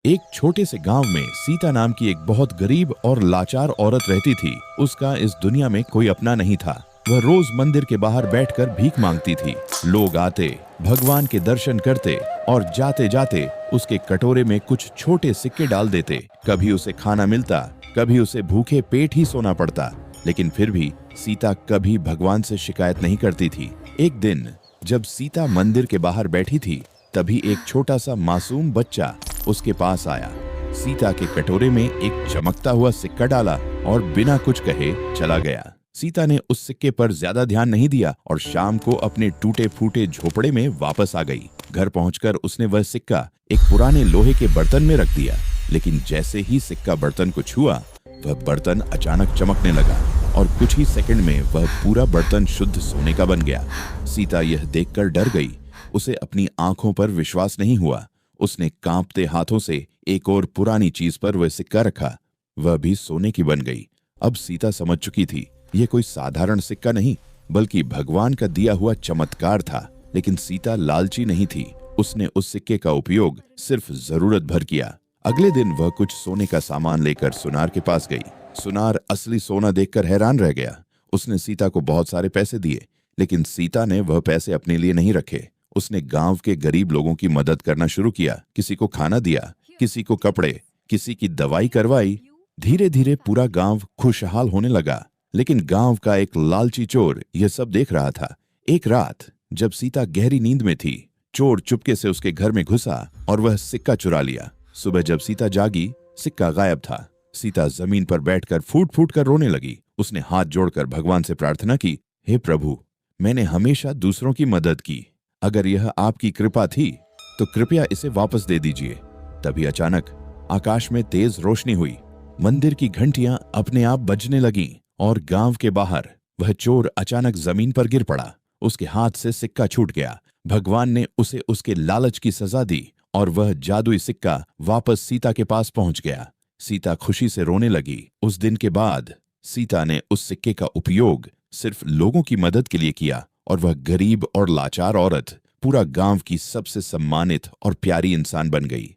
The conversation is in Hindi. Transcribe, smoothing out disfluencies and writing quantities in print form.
एक छोटे से गांव में सीता नाम की एक बहुत गरीब और लाचार औरत रहती थी। उसका इस दुनिया में कोई अपना नहीं था। वह रोज मंदिर के बाहर बैठकर भीख मांगती थी। लोग आते, भगवान के दर्शन करते और जाते जाते उसके कटोरे में कुछ छोटे सिक्के डाल देते। कभी उसे खाना मिलता, कभी उसे भूखे पेट ही सोना पड़ता, लेकिन फिर भी सीता कभी भगवान से शिकायत नहीं करती थी। एक दिन जब सीता मंदिर के बाहर बैठी थी, तभी एक छोटा सा मासूम बच्चा उसके पास आया। सीता के कटोरे में एक चमकता हुआ सिक्का डाला और बिना कुछ कहे चला गया। सीता ने उस सिक्के पर ज्यादा ध्यान नहीं दिया और शाम को अपने टूटे फूटे झोपड़े में वापस आ गई। घर पहुंचकर उसने वह सिक्का एक पुराने लोहे के बर्तन में रख दिया, लेकिन जैसे ही सिक्का बर्तन को छुआ, वह बर्तन अचानक चमकने लगा और कुछ ही सेकंड में वह पूरा बर्तन शुद्ध सोने का बन गया। सीता यह देखकर डर गई। उसे अपनी आंखों पर विश्वास नहीं हुआ। उसने कांपते हाथों से एक और पुरानी चीज पर वह सिक्का रखा। वह भी सोने की बन गई। अब सीता समझ चुकी थी, यह कोई साधारण सिक्का नहीं, बल्कि भगवान का दिया हुआ चमत्कार था। लेकिन सीता लालची नहीं थी। उसने उस सिक्के का उपयोग सिर्फ जरूरत भर किया। अगले दिन वह कुछ सोने का सामान लेकर सुनार के पास गई। सुनार असली सोना देखकर हैरान रह गया। उसने सीता को बहुत सारे पैसे दिए, लेकिन सीता ने वह पैसे अपने लिए नहीं रखे। उसने गांव के गरीब लोगों की मदद करना शुरू किया। किसी को खाना दिया, किसी को कपड़े, किसी की दवाई करवाई। धीरे धीरे पूरा गांव खुशहाल होने लगा। लेकिन गांव का एक लालची चोर यह सब देख रहा था। एक रात जब सीता गहरी नींद में थी, चोर चुपके से उसके घर में घुसा और वह सिक्का चुरा लिया। सुबह जब सीता जागी, सिक्का गायब था। सीता जमीन पर बैठकर फूट फूट कर रोने लगी। उसने हाथ जोड़कर भगवान से प्रार्थना की, हे प्रभु, मैंने हमेशा दूसरों की मदद की। अगर यह आपकी कृपा थी तो कृपया इसे वापस दे दीजिए। तभी अचानक आकाश में तेज रोशनी हुई। मंदिर की घंटियां अपने आप बजने लगीं और गांव के बाहर वह चोर अचानक जमीन पर गिर पड़ा। उसके हाथ से सिक्का छूट गया। भगवान ने उसे उसके लालच की सजा दी और वह जादुई सिक्का वापस सीता के पास पहुंच गया। सीता खुशी से रोने लगी। उस दिन के बाद सीता ने उस सिक्के का उपयोग सिर्फ लोगों की मदद के लिए किया और वह गरीब और लाचार औरत पूरा गांव की सबसे सम्मानित और प्यारी इंसान बन गई।